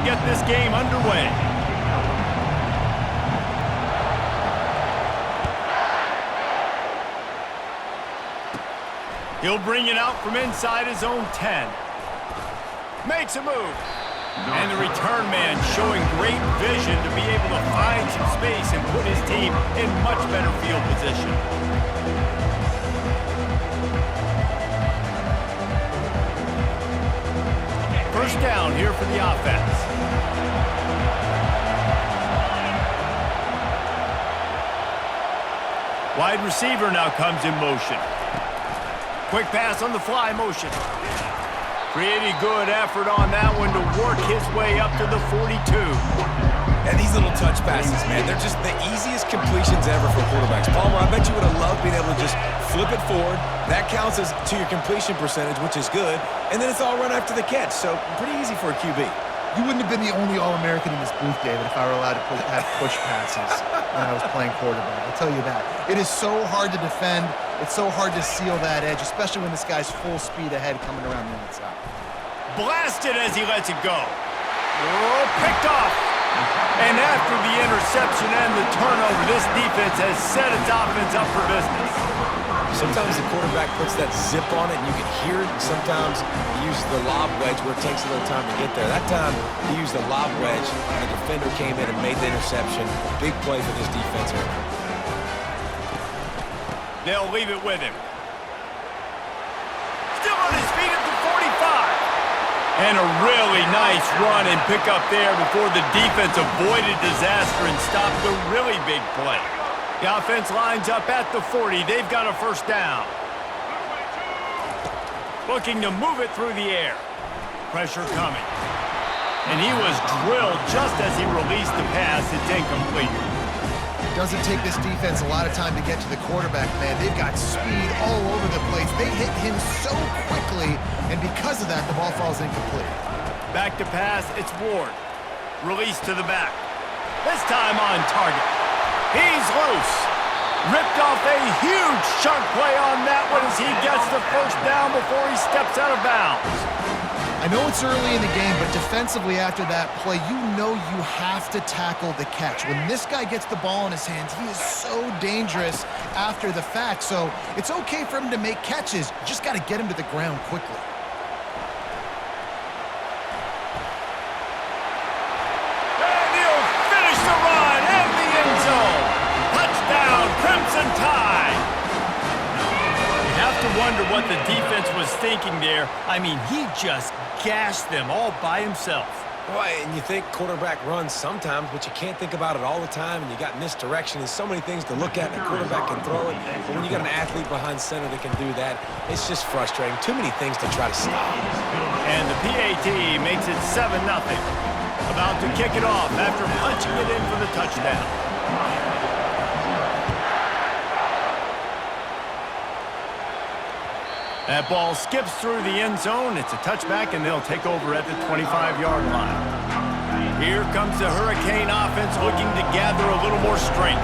get this game underway. He'll bring it out from inside his own 10. Makes a move. And the return man showing great vision to be able to find some space and put his team in much better field position. First down here for the offense. Wide receiver now comes in motion. Quick pass on the fly motion. Pretty good effort on that one to work his way up to the 42. And these little touch passes, man, they're just the easiest completions ever for quarterbacks. Palmer, I bet you would have loved being able to just flip it forward. That counts as to your completion percentage, which is good. And then it's all run after the catch, so pretty easy for a QB. You wouldn't have been the only All-American in this booth, David, if I were allowed to have push passes when I was playing quarterback. I'll tell you that. It is so hard to defend. It's so hard to seal that edge, especially when this guy's full speed ahead coming around the outside. Blasted as he lets it go. Oh, picked off. And after the interception and the turnover, this defense has set its offense up for business. Sometimes the quarterback puts that zip on it and you can hear it, and sometimes he uses the lob wedge where it takes a little time to get there. That time he used the lob wedge and the defender came in and made the interception. Big play for this defense here. They'll leave it with him. Still on his feet at the 45. And a really nice run and pick up there before the defense avoided disaster and stopped the really big play. The offense lines up at the 40. They've got a first down. Looking to move it through the air. Pressure coming. And he was drilled just as he released the pass. It's incomplete. It doesn't take this defense a lot of time to get to the quarterback, man. They've got speed all over the place. They hit him so quickly, and because of that, the ball falls incomplete. Back to pass, it's Ward. Release to the back. This time on target. He's loose. Ripped off a huge chunk play on that one as he gets the first down before he steps out of bounds. I know it's early in the game, but defensively after that play, you know you have to tackle the catch. When this guy gets the ball in his hands, he is so dangerous after the fact. So it's okay for him to make catches. You just got to get him to the ground quickly. And he'll finish the run in the end zone. Touchdown, Crimson Tide. You have to wonder what the defense was thinking there. I mean, he just gashed them all by himself. Boy, and you think quarterback runs sometimes, but you can't think about it all the time, and you got misdirection. There's so many things to look at, and the quarterback can throw it, but when you got an athlete behind center that can do that, it's just frustrating. Too many things to try to stop. And the PAT makes it 7-0. About to kick it off after punching it in for the touchdown. That ball skips through the end zone. It's a touchback, and they'll take over at the 25-yard line. Here comes the Hurricane offense looking to gather a little more strength.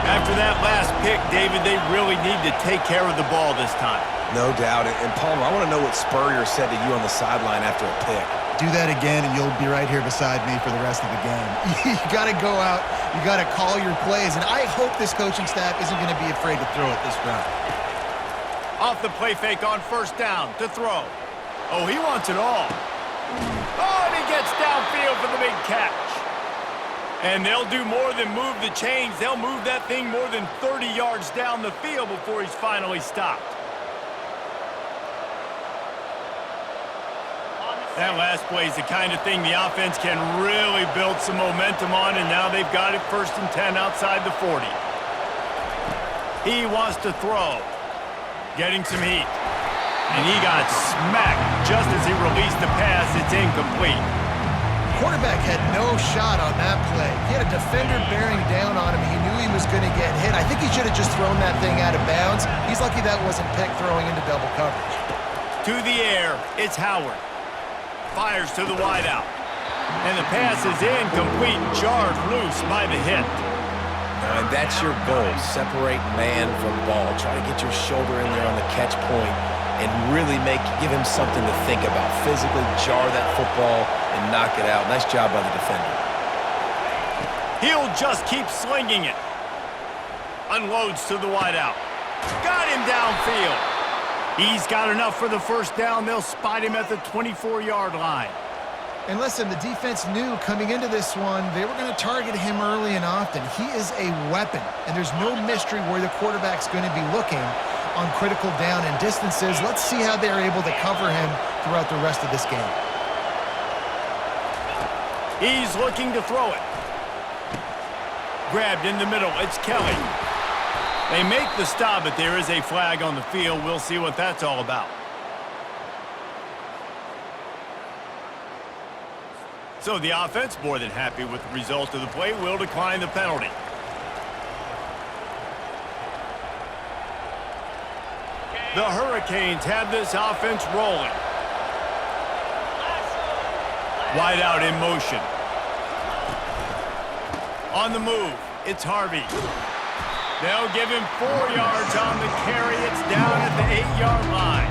After that last pick, David, they really need to take care of the ball this time. No doubt. And Palmer, I want to know what Spurrier said to you on the sideline after a pick. Do that again, and you'll be right here beside me for the rest of the game. You got to go out. You got to call your plays, and I hope this coaching staff isn't going to be afraid to throw it this round. Off the play fake on first down to throw. Oh, he wants it all. Oh, and he gets downfield for the big catch. And they'll do more than move the chains. They'll move that thing more than 30 yards down the field before he's finally stopped. That last play is the kind of thing the offense can really build some momentum on, and now they've got it 1st and 10 outside the 40. He wants to throw. Getting some heat. And he got smacked just as he released the pass. It's incomplete. Quarterback had no shot on that play. He had a defender bearing down on him. He knew he was going to get hit. I think he should have just thrown that thing out of bounds. He's lucky that wasn't picked throwing into double coverage. To the air, it's Howard. Fires to the wideout. And the pass is incomplete, jarred loose by the hit. And that's your goal. Separate man from ball. Try to get your shoulder in there on the catch point and really give him something to think about. Physically jar that football and knock it out. Nice job by the defender. He'll just keep slinging it. Unloads to the wideout. Got him downfield. He's got enough for the first down. They'll spot him at the 24-yard line. And listen, the defense knew coming into this one, they were going to target him early and often. He is a weapon, and there's no mystery where the quarterback's going to be looking on critical down and distances. Let's see how they're able to cover him throughout the rest of this game. He's looking to throw it. Grabbed in the middle. It's Kelly. They make the stop, but there is a flag on the field. We'll see what that's all about. So the offense, more than happy with the result of the play, will decline the penalty. The Hurricanes have this offense rolling. Wide out in motion. On the move, it's Harvey. They'll give him 4 yards on the carry. It's down at the 8-yard line.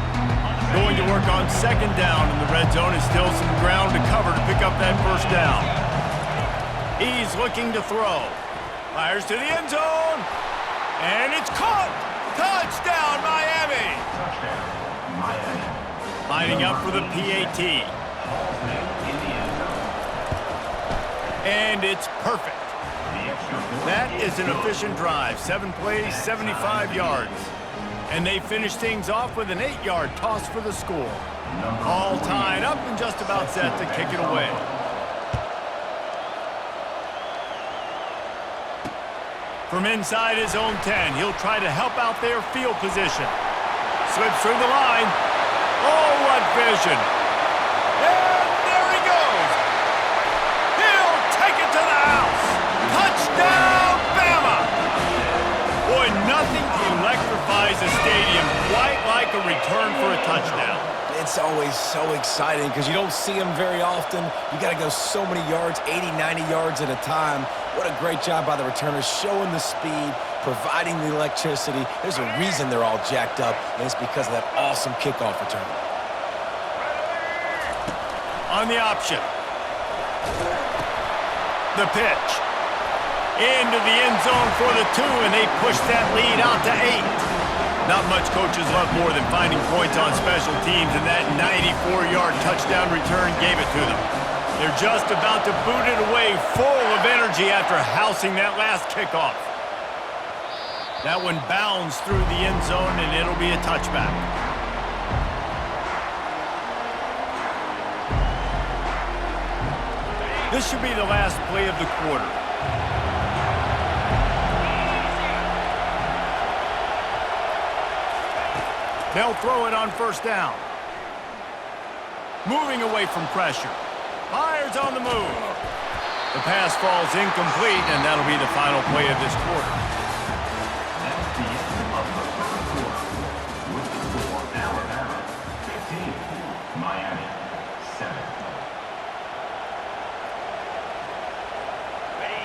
Going to work on second down in the red zone. Is still some ground to cover to pick up that first down. He's looking to throw. Fires to the end zone. And it's caught. Touchdown, Miami. Lining up for the PAT. And it's perfect. That is an efficient drive. 7 plays, 75 yards. And they finish things off with an 8-yard toss for the score. All tied up and just about set to kick it away. From inside his own 10, he'll try to help out their field position. Slips through the line. Oh, what vision. And there he goes. He'll take it to the house. Touchdown, Bama! Boy, nothing electrifies a stadium quite like a return for a touchdown. It's always so exciting because you don't see them very often. You got to go so many yards, 80, 90 yards at a time. What a great job by the returners, showing the speed, providing the electricity. There's a reason they're all jacked up, and it's because of that awesome kickoff return. On the option. The pitch. Into the end zone for the 2, and they push that lead out to 8. Not much coaches love more than finding points on special teams, and that 94-yard touchdown return gave it to them. They're just about to boot it away, full of energy after housing that last kickoff. That one bounds through the end zone, and it'll be a touchback. This should be the last play of the quarter. They'll throw it on first down. Moving away from pressure. Fires on the move. The pass falls incomplete, and that'll be the final play of this quarter. That's the end of the first quarter. With the score, Alabama 15, Miami 7.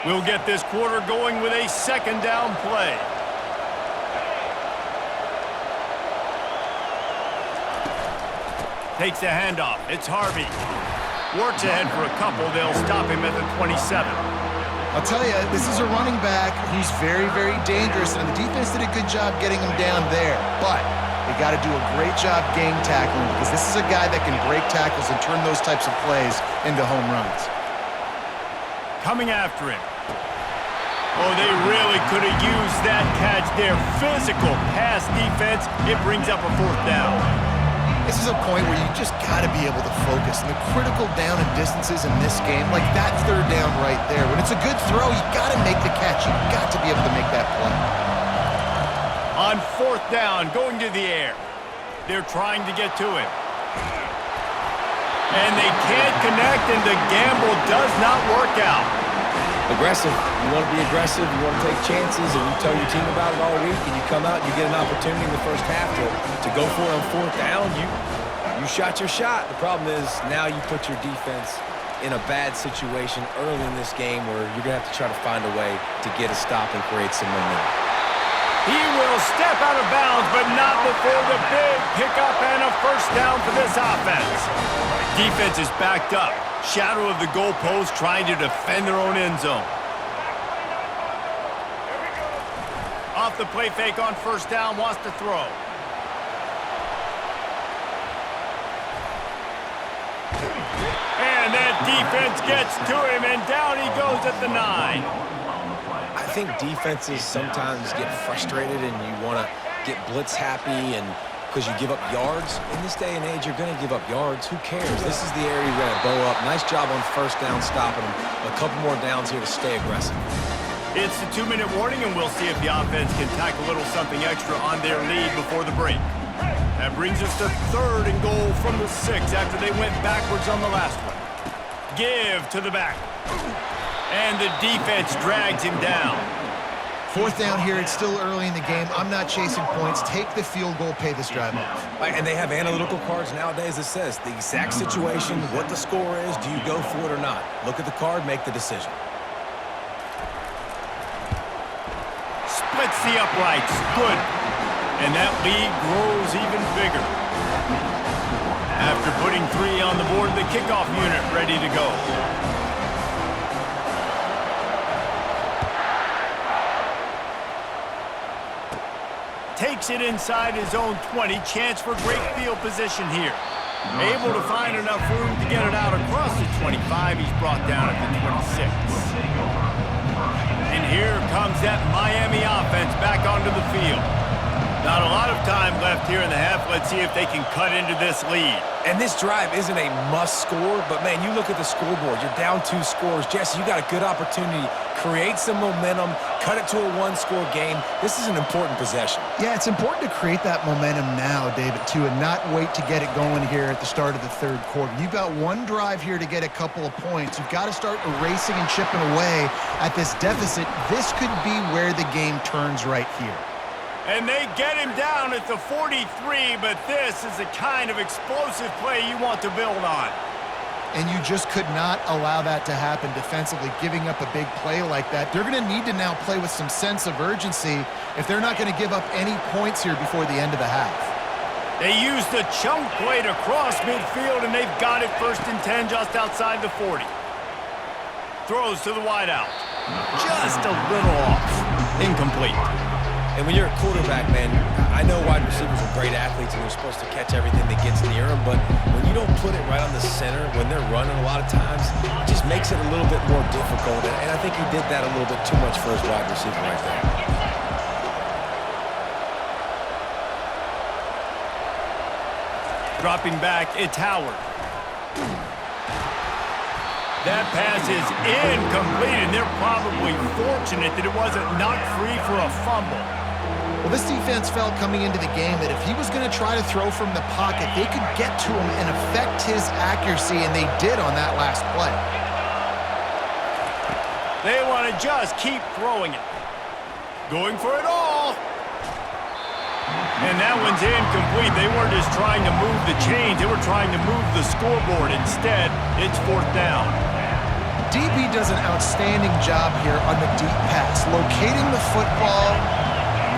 We'll get this quarter going with a second down play. Takes the handoff. It's Harvey. Works ahead for a couple. They'll stop him at the 27. I'll tell you, this is a running back who's very, very dangerous, and the defense did a good job getting him down there. But they got to do a great job game tackling because this is a guy that can break tackles and turn those types of plays into home runs. Coming after him. Oh, they really could have used that catch there. Physical pass defense. It brings up a fourth down. This is a point where you just got to be able to focus. And the critical down and distances in this game, like that third down right there. When it's a good throw, you got to make the catch. You got to be able to make that play. On fourth down, going to the air. They're trying to get to him. And they can't connect, and the gamble does not work out. Aggressive. You want to be aggressive. You want to take chances, and you tell your team about it all week, and you come out and you get an opportunity in the first half to go for it on fourth down. You shot your shot. The problem is now you put your defense in a bad situation early in this game where you're going to have to try to find a way to get a stop and create some momentum. He will step out of bounds, but not before the big pickup and a first down for this offense. Defense is backed up. Shadow of the goalpost, trying to defend their own end zone. Off the play fake on first down, wants to throw. And that defense gets to him, and down he goes at the 9. I think defenses sometimes get frustrated and you want to get blitz happy and because you give up yards. In this day and age, you're going to give up yards. Who cares? This is the area you're going to bow up. Nice job on first down stopping them. A couple more downs here to stay aggressive. It's the 2-minute warning, and we'll see if the offense can tack a little something extra on their lead before the break. That brings us to 3rd and goal from the 6 after they went backwards on the last one. Give to the back. And the defense drags him down. 4th down here. It's still early in the game. I'm not chasing points. Take the field goal, pay this drive off. And they have analytical cards nowadays that says the exact situation, what the score is, do you go for it or not? Look at the card, make the decision. Splits the uprights. Good. And that lead grows even bigger. After putting 3 on the board, the kickoff unit ready to go. Takes it inside his own 20. Chance for great field position here. Able to find enough room to get it out across the 25. He's brought down at the 26. And here comes that Miami offense back onto the field. Not a lot of time left here in the half. Let's see if they can cut into this lead. And this drive isn't a must score, but man, you look at the scoreboard, you're down 2 scores. Jesse, you got a good opportunity. Create some momentum, cut it to a 1-score game. This is an important possession. Yeah, it's important to create that momentum now, David, too, and not wait to get it going here at the start of the 3rd quarter. You've got 1 drive here to get a couple of points. You've got to start erasing and chipping away at this deficit. This could be where the game turns right here. And they get him down at the 43, but this is the kind of explosive play you want to build on. And you just could not allow that to happen defensively, giving up a big play like that. They're going to need to now play with some sense of urgency if they're not going to give up any points here before the end of the half. They used the chunk play to cross midfield, and they've got it 1st and 10 just outside the 40. Throws to the wideout. Just a little off. Incomplete. And when you're a quarterback, man, I know wide receivers are great athletes and they're supposed to catch everything that gets near them, but when you don't put it right on the center, when they're running a lot of times, it just makes it a little bit more difficult. And I think he did that a little bit too much for his wide receiver right there. Dropping back, it's Howard. That pass is incomplete, and they're probably fortunate that it wasn't knocked free for a fumble. Well, this defense felt coming into the game that if he was going to try to throw from the pocket, they could get to him and affect his accuracy, and they did on that last play. They want to just keep throwing it. Going for it all. And that one's incomplete. They weren't just trying to move the chains. They were trying to move the scoreboard. Instead, it's 4th down. DB does an outstanding job here on the deep pass, locating the football,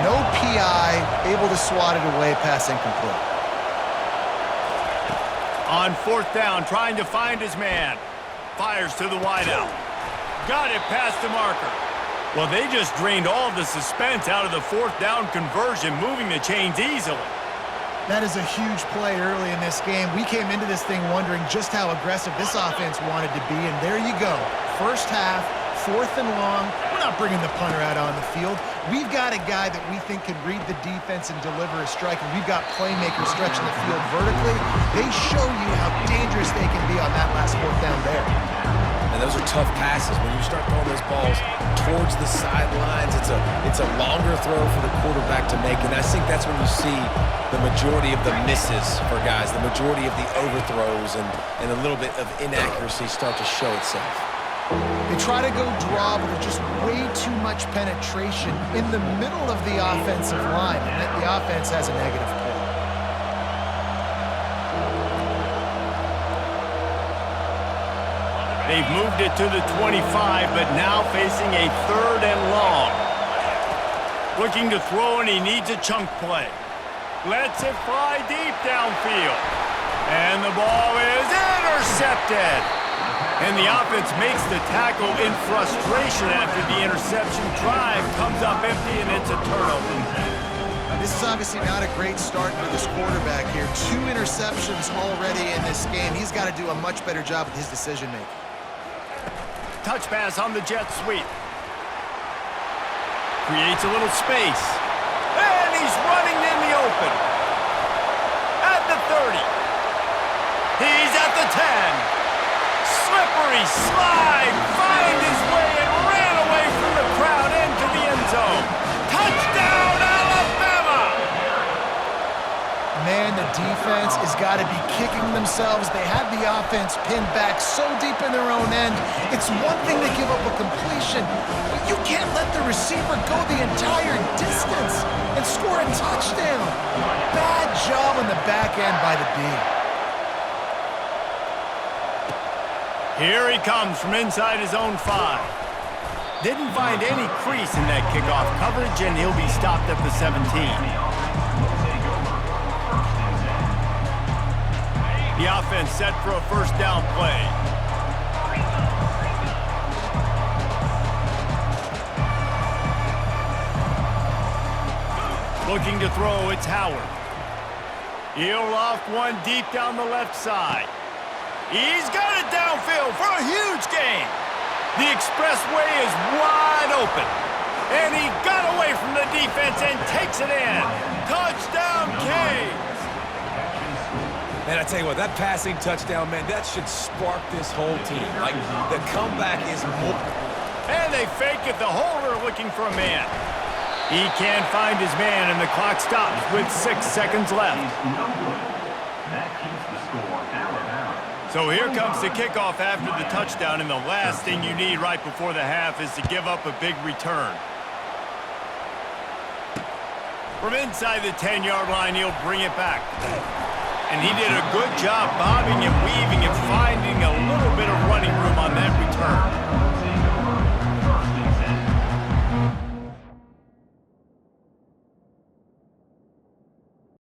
no PI, able to swat it away, pass incomplete. On 4th down, trying to find his man. Fires to the wideout. Got it past the marker. Well, they just drained all the suspense out of the 4th down conversion, moving the chains easily. That is a huge play early in this game. We came into this thing wondering just how aggressive this offense wanted to be, and there you go. First half, 4th and long. We're not bringing the punter out on the field. We've got a guy that we think can read the defense and deliver a strike, and we've got playmakers stretching the field vertically. They show you how dangerous they can be on that last 4th down there. And those are tough passes. When you start throwing those balls towards the sidelines, it's a longer throw for the quarterback to make. And I think that's when you see the majority of the misses for guys, the majority of the overthrows and a little bit of inaccuracy start to show itself. They try to go draw, but there's just way too much penetration in the middle of the offensive line, and the offense has a negative play. They've moved it to the 25, but now facing a 3rd and long. Looking to throw, and he needs a chunk play. Lets it fly deep downfield. And the ball is intercepted. And the offense makes the tackle in frustration after the interception. Drive comes up empty, and it's a turnover. This is obviously not a great start for this quarterback here. 2 interceptions already in this game. He's got to do a much better job with his decision-making. Touch pass on the jet sweep. Creates a little space. And he's running in the open. At the 30. He's at the 10. Slippery slide. Find his way and ran away from the crowd into the end zone. Touchdown, Alabama! Man, the defense has got to be kicking themselves. They had the offense pinned back so deep in their own end. It's one thing to give up a completion, but you can't let the receiver go the entire distance and score a touchdown. Bad job on the back end by the D. Here he comes from inside his own 5. Didn't find any crease in that kickoff coverage, and he'll be stopped at the 17. The offense set for a first down play. Looking to throw, it's Howard. He'll loft one deep down the left side. He's got it downfield for a huge gain. The expressway is wide open. And he got away from the defense and takes it in. Touchdown, Canes! Man, I tell you what, that passing touchdown, man, that should spark this whole team. Like, the comeback is more. And they fake it, the holder looking for a man. He can't find his man, and the clock stops with 6 seconds left. That keeps the score Alabama. So here comes the kickoff after the touchdown, and the last thing you need right before the half is to give up a big return. From inside the 10-yard line, he'll bring it back. And he did a good job bobbing and weaving and finding a little bit of running room on that return.